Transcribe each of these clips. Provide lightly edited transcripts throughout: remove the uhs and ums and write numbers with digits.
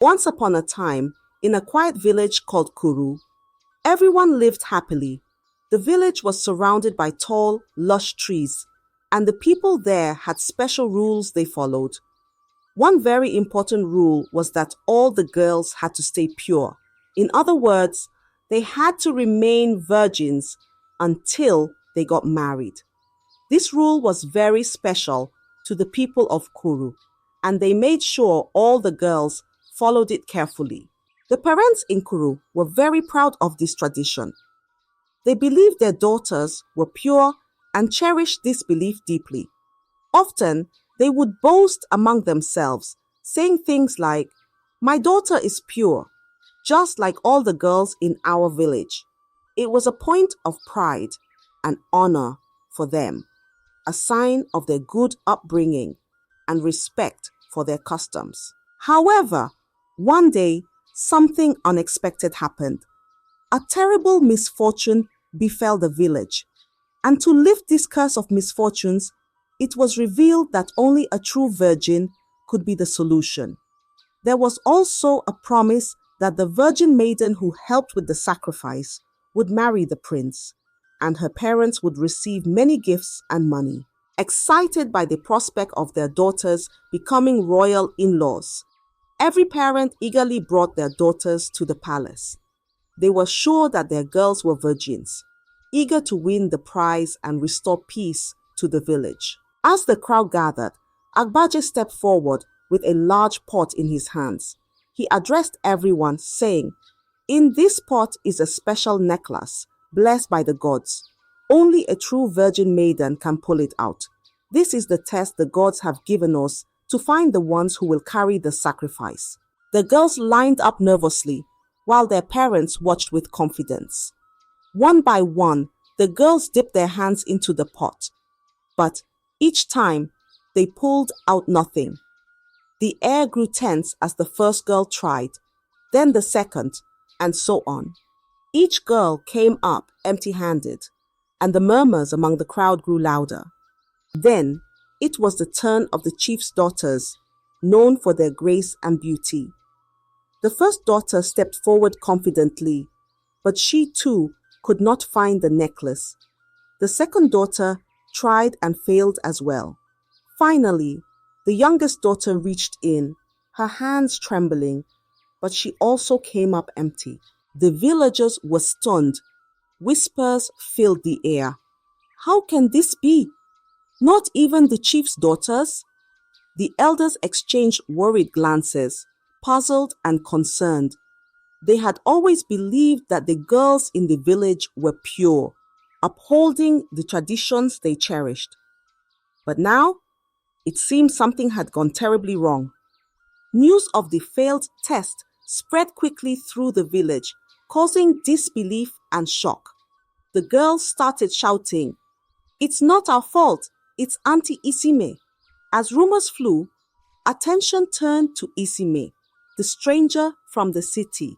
Once upon a time, in a quiet village called KURU, everyone lived happily. The village was surrounded by tall, lush trees, and the people there had special rules they followed. One very important rule was that all the girls had to stay pure. In other words, they had to remain virgins until they got married. This rule was very special to the people of KURU, and they made sure all the girls followed it carefully. The parents in KURU were very proud of this tradition. They believed their daughters were pure and cherished this belief deeply. Often, they would boast among themselves, saying things like, "My daughter is pure, just like all the girls in our village." It was a point of pride and honor for them, a sign of their good upbringing and respect for their customs. However, one day, something unexpected happened. A terrible misfortune befell the village, and to lift this curse of misfortunes, it was revealed that only a true virgin could be the solution. There was also a promise that the virgin maiden who helped with the sacrifice would marry the prince, and her parents would receive many gifts and money. Excited by the prospect of their daughters becoming royal in-laws, every parent eagerly brought their daughters to the palace. They were sure that their girls were virgins, eager to win the prize and restore peace to the village. As the crowd gathered, Agbaje stepped forward with a large pot in his hands. He addressed everyone, saying, "In this pot is a special necklace, blessed by the gods. Only a true virgin maiden can pull it out. This is the test the gods have given us to find the ones who will carry the sacrifice." The girls lined up nervously, while their parents watched with confidence. One by one, the girls dipped their hands into the pot, but each time they pulled out nothing. The air grew tense as the first girl tried, then the second, and so on. Each girl came up empty-handed, and the murmurs among the crowd grew louder. Then it was the turn of the chief's daughters, known for their grace and beauty. The first daughter stepped forward confidently, but she too could not find the necklace. The second daughter tried and failed as well. Finally, the youngest daughter reached in, her hands trembling, but she also came up empty. The villagers were stunned. Whispers filled the air. How can this be? Not even the chief's daughters? The elders exchanged worried glances, puzzled and concerned. They had always believed that the girls in the village were pure, upholding the traditions they cherished. But now, it seemed something had gone terribly wrong. News of the failed test spread quickly through the village, causing disbelief and shock. The girls started shouting, "It's not our fault, it's Auntie Isimeh." As rumors flew, attention turned to Isimeh, the stranger from the city.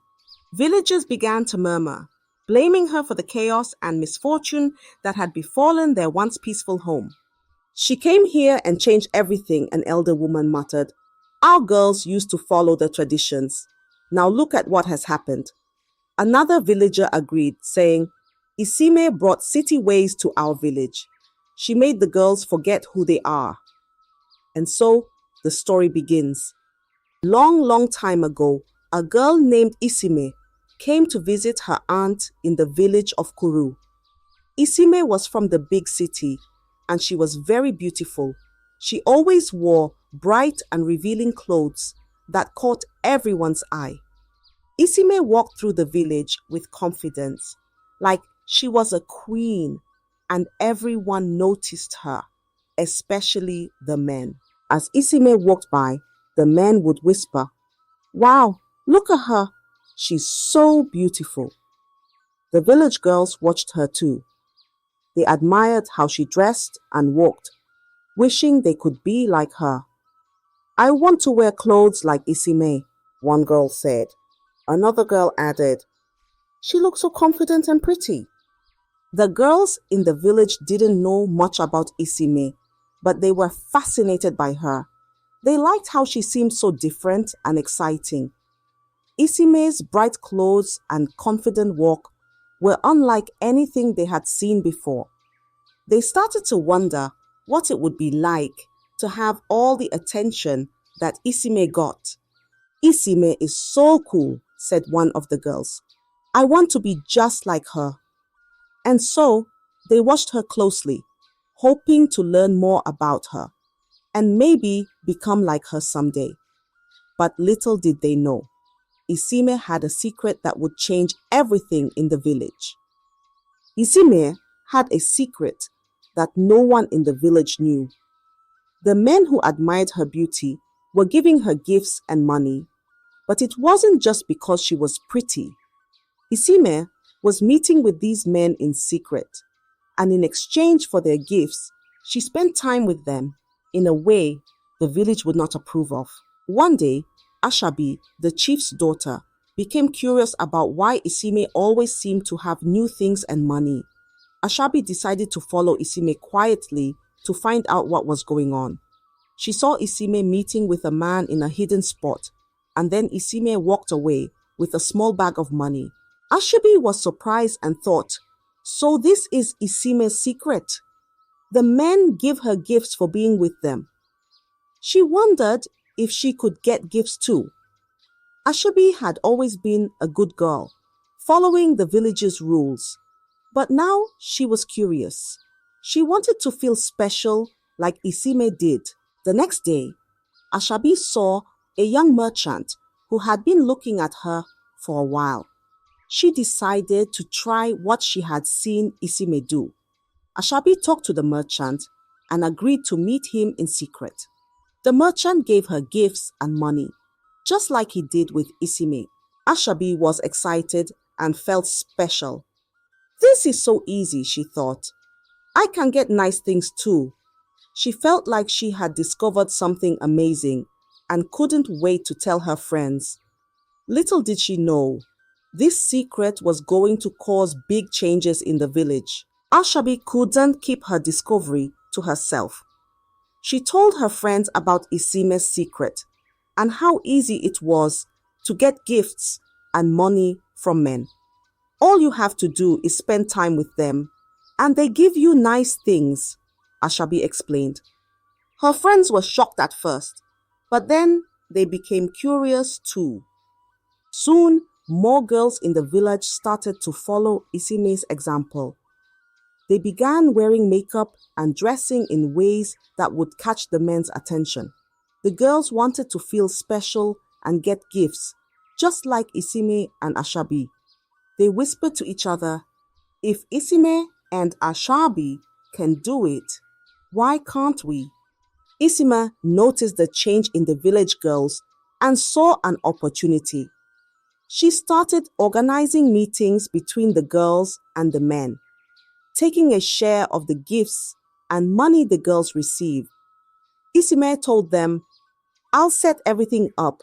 Villagers began to murmur, blaming her for the chaos and misfortune that had befallen their once peaceful home. "She came here and changed everything," an elder woman muttered. "Our girls used to follow the traditions. Now look at what has happened." Another villager agreed, saying, "Isimeh brought city ways to our village. She made the girls forget who they are." And so the story begins. Long time ago, a girl named Isimeh came to visit her aunt in the village of KURU. Isimeh was from the big city, and she was very beautiful. She always wore bright and revealing clothes that caught everyone's eye. Isimeh walked through the village with confidence, like she was a queen, and everyone noticed her, especially the men. As Isimeh walked by, the men would whisper, "Wow, look at her. She's so beautiful." The village girls watched her too. They admired how she dressed and walked, wishing they could be like her. "I want to wear clothes like Isimeh," one girl said. Another girl added, "She looks so confident and pretty." The girls in the village didn't know much about Isimeh, but they were fascinated by her. They liked how she seemed so different and exciting, Isime's bright clothes and confident walk were unlike anything they had seen before. They started to wonder what it would be like to have all the attention that Isimeh got. Isimeh is so cool, said one of the girls. I want to be just like her. And so they watched her closely, hoping to learn more about her and maybe become like her someday. But little did they know, Isimeh had a secret that would change everything in the village. Isimeh had a secret that no one in the village knew. The men who admired her beauty were giving her gifts and money, but it wasn't just because she was pretty. Isimeh was meeting with these men in secret, and in exchange for their gifts, she spent time with them in a way the village would not approve of. One day, Ashabi, the chief's daughter, became curious about why Isimeh always seemed to have new things and money. Ashabi decided to follow Isimeh quietly to find out what was going on. She saw Isimeh meeting with a man in a hidden spot, and then Isimeh walked away with a small bag of money. Ashabi was surprised and thought, so this is Isimeh's secret. The men give her gifts for being with them. She wondered if she could get gifts too. Ashabi had always been a good girl, following the village's rules. But now she was curious. She wanted to feel special like Isimeh did. The next day, Ashabi saw a young merchant who had been looking at her for a while. She decided to try what she had seen Isimeh do. Ashabi talked to the merchant and agreed to meet him in secret. The merchant gave her gifts and money, just like he did with Isimeh. Ashabi was excited and felt special. This is so easy, she thought. I can get nice things too. She felt like she had discovered something amazing and couldn't wait to tell her friends. Little did she know, this secret was going to cause big changes in the village. Ashabi couldn't keep her discovery to herself. She told her friends about Isimeh's secret and how easy it was to get gifts and money from men. All you have to do is spend time with them, and they give you nice things, Ashabi explained. Her friends were shocked at first, but then they became curious too. Soon, more girls in the village started to follow Isimeh's example. They began wearing makeup and dressing in ways that would catch the men's attention. The girls wanted to feel special and get gifts, just like Isimeh and Ashabi. They whispered to each other, if Isimeh and Ashabi can do it, why can't we? Isimeh noticed the change in the village girls and saw an opportunity. She started organizing meetings between the girls and the men, taking a share of the gifts and money the girls received. Isimeh told them, I'll set everything up,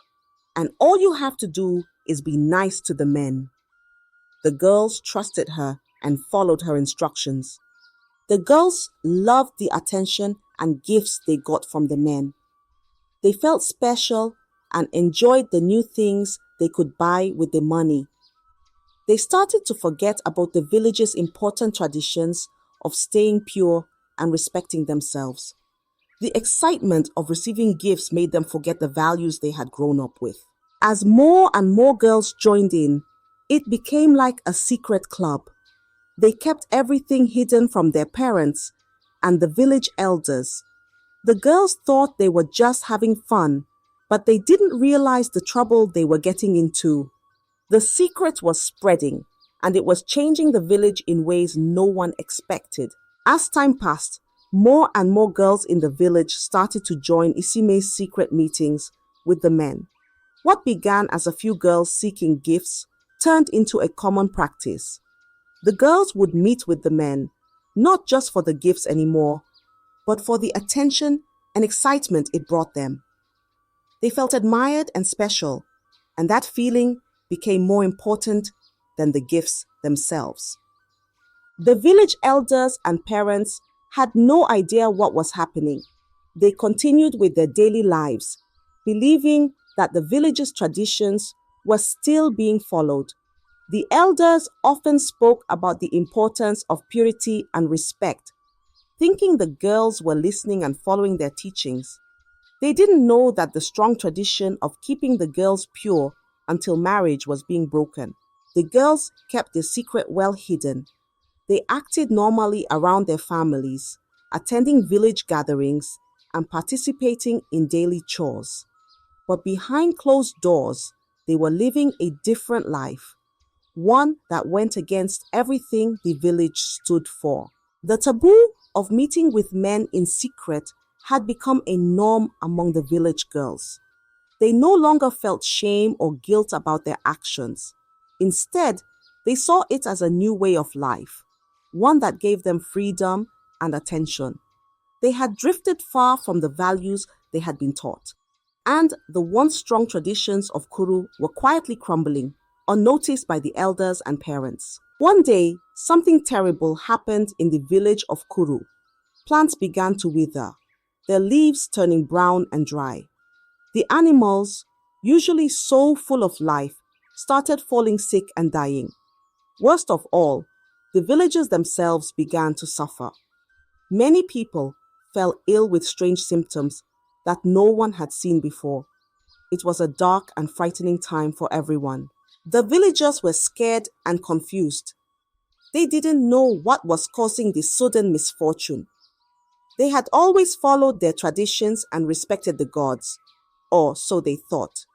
and all you have to do is be nice to the men. The girls trusted her and followed her instructions. The girls loved the attention and gifts they got from the men. They felt special and enjoyed the new things they could buy with the money. They started to forget about the village's important traditions of staying pure and respecting themselves. The excitement of receiving gifts made them forget the values they had grown up with. As more and more girls joined in, it became like a secret club. They kept everything hidden from their parents and the village elders. The girls thought they were just having fun, but they didn't realize the trouble they were getting into. The secret was spreading, and it was changing the village in ways no one expected. As time passed, more and more girls in the village started to join Isimeh's secret meetings with the men. What began as a few girls seeking gifts turned into a common practice. The girls would meet with the men, not just for the gifts anymore, but for the attention and excitement it brought them. They felt admired and special, and that feeling became more important than the gifts themselves. The village elders and parents had no idea what was happening. They continued with their daily lives, believing that the village's traditions were still being followed. The elders often spoke about the importance of purity and respect, thinking the girls were listening and following their teachings. They didn't know that the strong tradition of keeping the girls pure until marriage was being broken. The girls kept the secret well hidden. They acted normally around their families, attending village gatherings and participating in daily chores. But behind closed doors, they were living a different life, one that went against everything the village stood for. The taboo of meeting with men in secret had become a norm among the village girls. They no longer felt shame or guilt about their actions. Instead, they saw it as a new way of life, one that gave them freedom and attention. They had drifted far from the values they had been taught, and the once strong traditions of Kuru were quietly crumbling, unnoticed by the elders and parents. One day, something terrible happened in the village of Kuru. Plants began to wither, their leaves turning brown and dry. The animals, usually so full of life, started falling sick and dying. Worst of all, the villagers themselves began to suffer. Many people fell ill with strange symptoms that no one had seen before. It was a dark and frightening time for everyone. The villagers were scared and confused. They didn't know what was causing this sudden misfortune. They had always followed their traditions and respected the gods, or so they thought.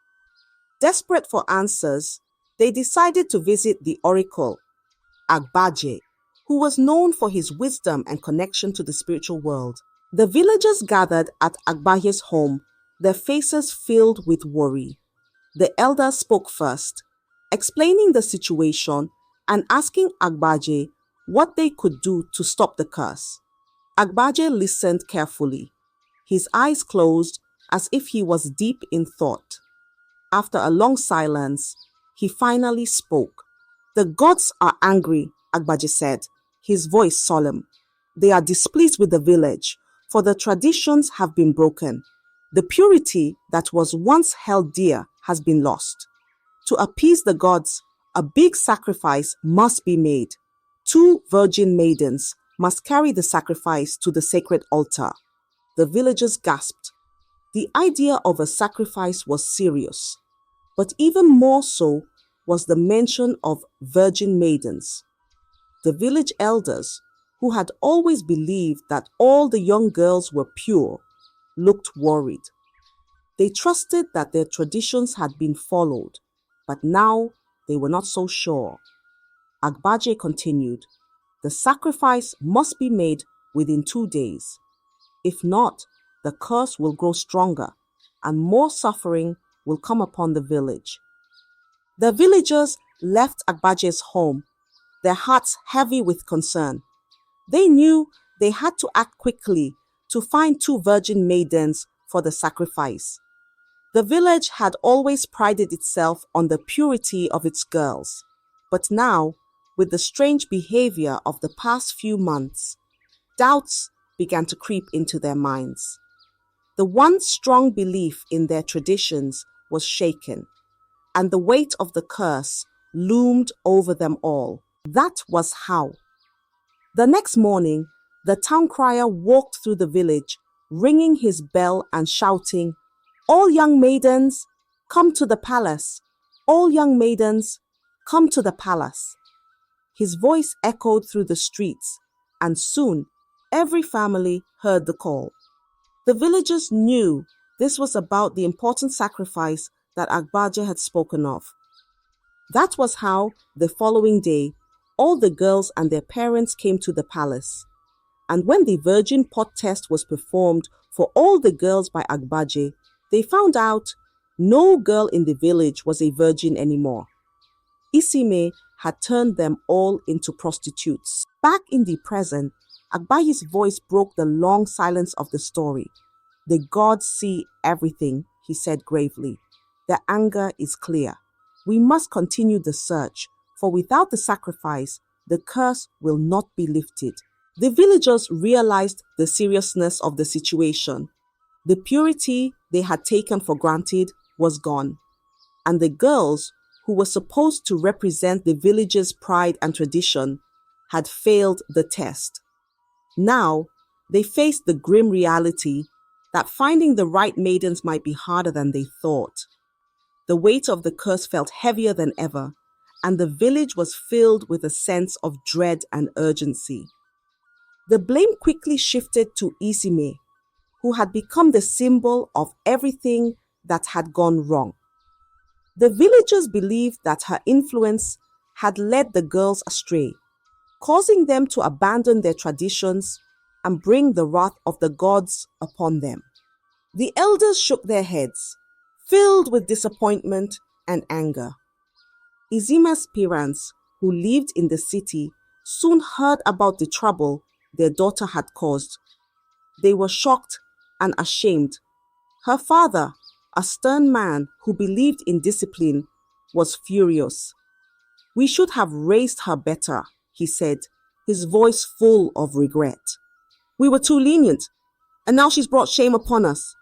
Desperate for answers, they decided to visit the oracle, Agbaje, who was known for his wisdom and connection to the spiritual world. The villagers gathered at Agbaje's home, their faces filled with worry. The elder spoke first, explaining the situation and asking Agbaje what they could do to stop the curse. Agbaje listened carefully, his eyes closed as if he was deep in thought. After a long silence, he finally spoke. "The gods are angry," Agbaje said, his voice solemn. "They are displeased with the village, for the traditions have been broken. The purity that was once held dear has been lost. To appease the gods, a big sacrifice must be made. 2 virgin maidens must carry the sacrifice to the sacred altar." The villagers gasped. The idea of a sacrifice was serious, but even more so was the mention of virgin maidens. The village elders, who had always believed that all the young girls were pure, looked worried. They trusted that their traditions had been followed, but now they were not so sure. Agbaje continued, "The sacrifice must be made within 2 days. If not, the curse will grow stronger and more suffering will come upon the village." The villagers left Agbaje's home, their hearts heavy with concern. They knew they had to act quickly to find 2 virgin maidens for the sacrifice. The village had always prided itself on the purity of its girls, but now, with the strange behavior of the past few months, doubts began to creep into their minds. The once strong belief in their traditions was shaken, and the weight of the curse loomed over them all. That was how. The next morning, the town crier walked through the village, ringing his bell and shouting, "All young maidens, come to the palace! All young maidens, come to the palace!" His voice echoed through the streets, and soon every family heard the call. The villagers knew this was about the important sacrifice that Agbaje had spoken of. That was how, the following day, all the girls and their parents came to the palace. And when the virgin pot test was performed for all the girls by Agbaje, they found out no girl in the village was a virgin anymore. Isimeh had turned them all into prostitutes. Back in the present, Agbaje's voice broke the long silence of the story. "The gods see everything," he said gravely. "Their anger is clear. We must continue the search, for without the sacrifice, the curse will not be lifted." The villagers realized the seriousness of the situation. The purity they had taken for granted was gone. and the girls, who were supposed to represent the village's pride and tradition, had failed the test. Now, they faced the grim reality that finding the right maidens might be harder than they thought. The weight of the curse felt heavier than ever, and the village was filled with a sense of dread and urgency. The blame quickly shifted to Isimeh, who had become the symbol of everything that had gone wrong. The villagers believed that her influence had led the girls astray, causing them to abandon their traditions and bring the wrath of the gods upon them. The elders shook their heads, filled with disappointment and anger. Isimeh's parents, who lived in the city, soon heard about the trouble their daughter had caused. They were shocked and ashamed. Her father, a stern man who believed in discipline, was furious. "We should have raised her better," he said, his voice full of regret. "We were too lenient, and now she's brought shame upon us."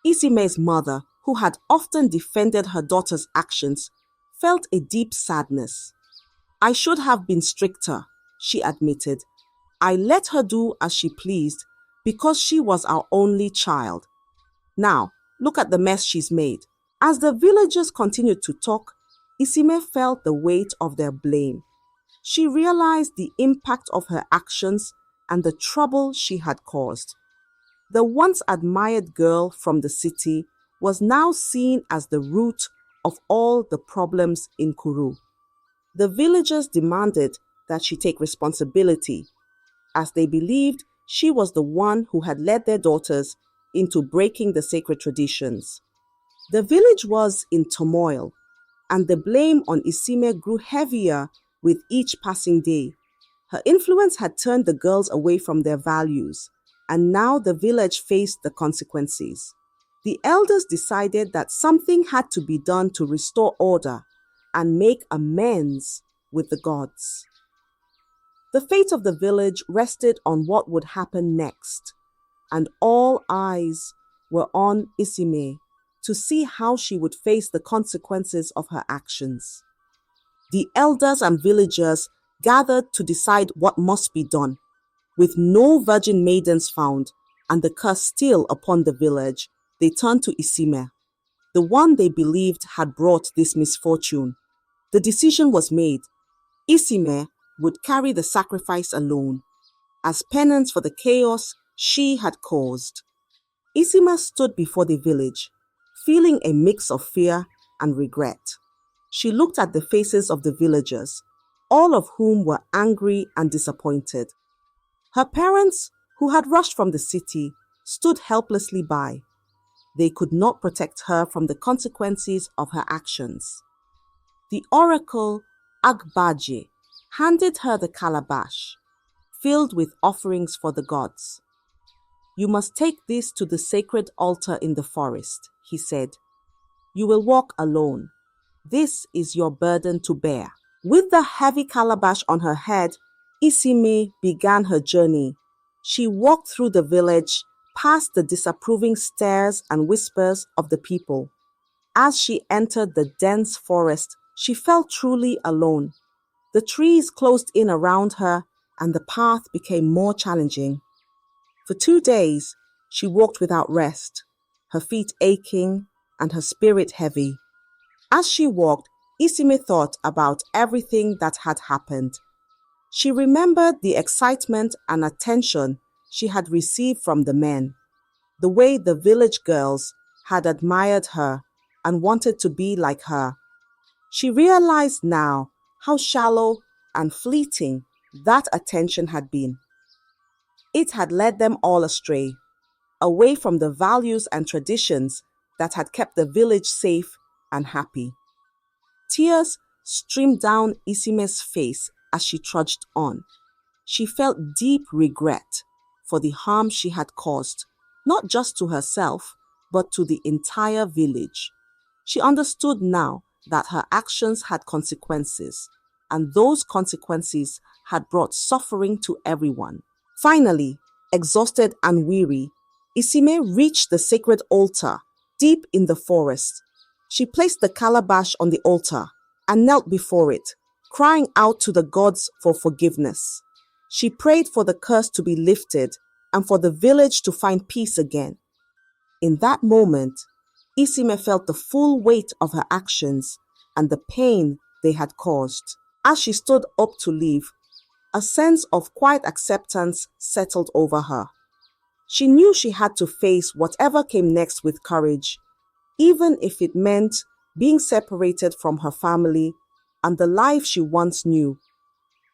Isimeh's mother, who had often defended her daughter's actions, felt a deep sadness. "I should have been stricter," she admitted. "I let her do as she pleased because she was our only child. Now, look at the mess she's made." As the villagers continued to talk, Isimeh felt the weight of their blame. She realized the impact of her actions and the trouble she had caused. The once admired girl from the city was now seen as the root of all the problems in KURU. The villagers demanded that she take responsibility, as they believed she was the one who had led their daughters into breaking the sacred traditions. The village was in turmoil, and the blame on Isimeh grew heavier with each passing day. Her influence had turned the girls away from their values, and now the village faced the consequences. The elders decided that something had to be done to restore order and make amends with the gods. The fate of the village rested on what would happen next, and all eyes were on Isimeh to see how she would face the consequences of her actions. The elders and villagers gathered to decide what must be done. With no virgin maidens found and the curse still upon the village, they turned to Isimeh, the one they believed had brought this misfortune. The decision was made. Isimeh would carry the sacrifice alone, as penance for the chaos she had caused. Isimeh stood before the village, feeling a mix of fear and regret. She looked at the faces of the villagers, all of whom were angry and disappointed. Her parents, who had rushed from the city, stood helplessly by. They could not protect her from the consequences of her actions. The oracle, Agbaje, handed her the calabash, filled with offerings for the gods. "You must take this to the sacred altar in the forest," he said. "You will walk alone. This is your burden to bear." With the heavy calabash on her head, Isimeh began her journey. She walked through the village, past the disapproving stares and whispers of the people. As she entered the dense forest, she felt truly alone. The trees closed in around her, and the path became more challenging. For 2 days, she walked without rest, her feet aching and her spirit heavy. As she walked, Isimeh thought about everything that had happened. She remembered the excitement and attention she had received from the men, the way the village girls had admired her and wanted to be like her. She realized now how shallow and fleeting that attention had been. It had led them all astray, away from the values and traditions that had kept the village safe and happy. Tears streamed down Isimeh's face as she trudged on. She felt deep regret for the harm she had caused, not just to herself, but to the entire village. She understood now that her actions had consequences, and those consequences had brought suffering to everyone. Finally, exhausted and weary, Isimeh reached the sacred altar deep in the forest. She placed the calabash on the altar and knelt before it, crying out to the gods for forgiveness. She prayed for the curse to be lifted and for the village to find peace again. In that moment, Isime felt the full weight of her actions and the pain they had caused. As she stood up to leave, a sense of quiet acceptance settled over her. She knew she had to face whatever came next with courage, even if it meant being separated from her family and the life she once knew.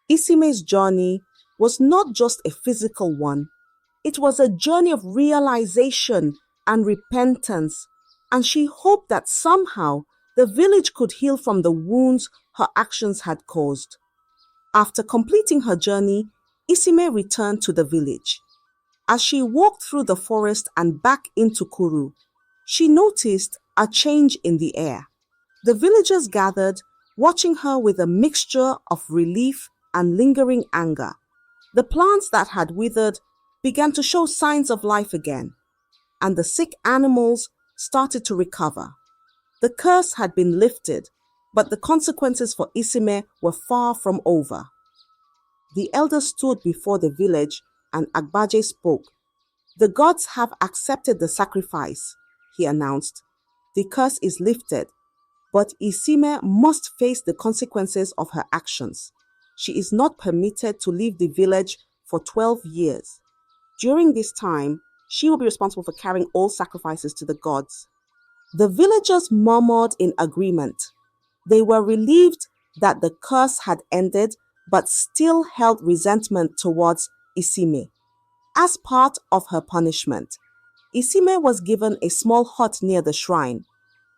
Isime's journey was not just a physical one, it was a journey of realization and repentance, and she hoped that somehow the village could heal from the wounds her actions had caused. After completing her journey, Isime returned to the village. As she walked through the forest and back into KURU, she noticed a change in the air. The villagers gathered, watching her with a mixture of relief and lingering anger. The plants that had withered began to show signs of life again, and the sick animals started to recover. The curse had been lifted, but the consequences for Isimeh were far from over. The elder stood before the village and Agbaje spoke. "The gods have accepted the sacrifice," he announced. "The curse is lifted, but Isimeh must face the consequences of her actions. She is not permitted to leave the village for 12 years. During this time, she will be responsible for carrying all sacrifices to the gods." The villagers murmured in agreement. They were relieved that the curse had ended, but still held resentment towards Isimeh. As part of her punishment, Isimeh was given a small hut near the shrine,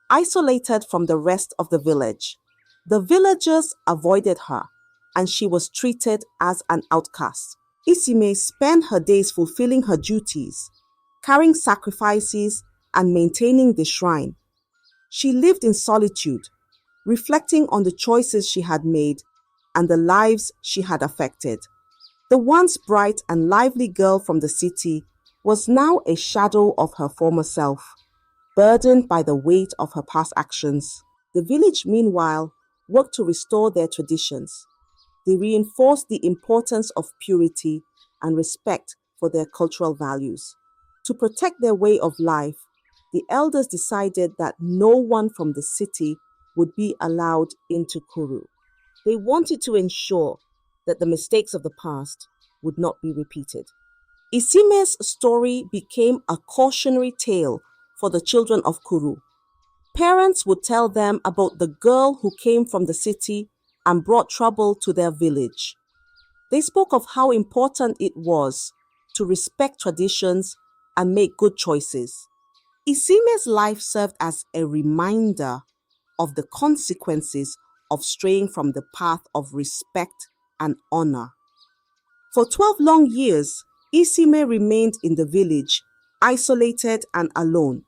isolated from the rest of the village. The villagers avoided her, and she was treated as an outcast. Isimeh spent her days fulfilling her duties, carrying sacrifices and maintaining the shrine. She lived in solitude, reflecting on the choices she had made and the lives she had affected. The once bright and lively girl from the city was now a shadow of her former self, burdened by the weight of her past actions. The village, meanwhile, worked to restore their traditions. They reinforced the importance of purity and respect for their cultural values. To protect their way of life, the elders decided that no one from the city would be allowed into KURU. They wanted to ensure that the mistakes of the past would not be repeated. Isimeh's story became a cautionary tale for the children of KURU. Parents would tell them about the girl who came from the city and brought trouble to their village. They spoke of how important it was to respect traditions and make good choices. Isimeh's life served as a reminder of the consequences of straying from the path of respect and honor. For 12 long years, Isimeh remained in the village, isolated and alone.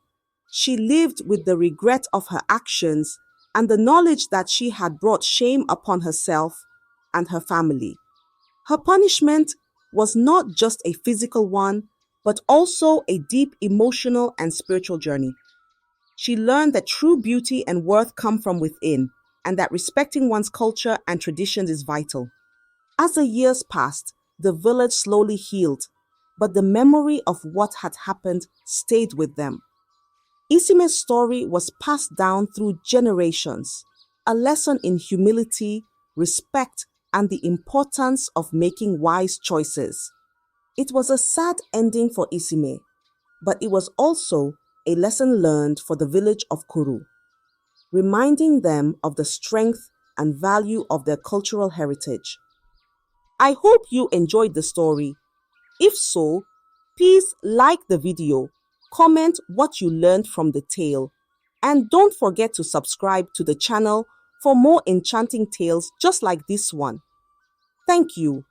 She lived with the regret of her actions and the knowledge that she had brought shame upon herself and her family. Her punishment was not just a physical one, but also a deep emotional and spiritual journey. She learned that true beauty and worth come from within, and that respecting one's culture and traditions is vital. As the years passed, the village slowly healed, but the memory of what had happened stayed with them. Isimeh's story was passed down through generations, a lesson in humility, respect, and the importance of making wise choices. It was a sad ending for Isimeh, but it was also a lesson learned for the village of KURU, reminding them of the strength and value of their cultural heritage. I hope you enjoyed the story. If so, please like the video, comment what you learned from the tale, and don't forget to subscribe to the channel for more enchanting tales just like this one. Thank you.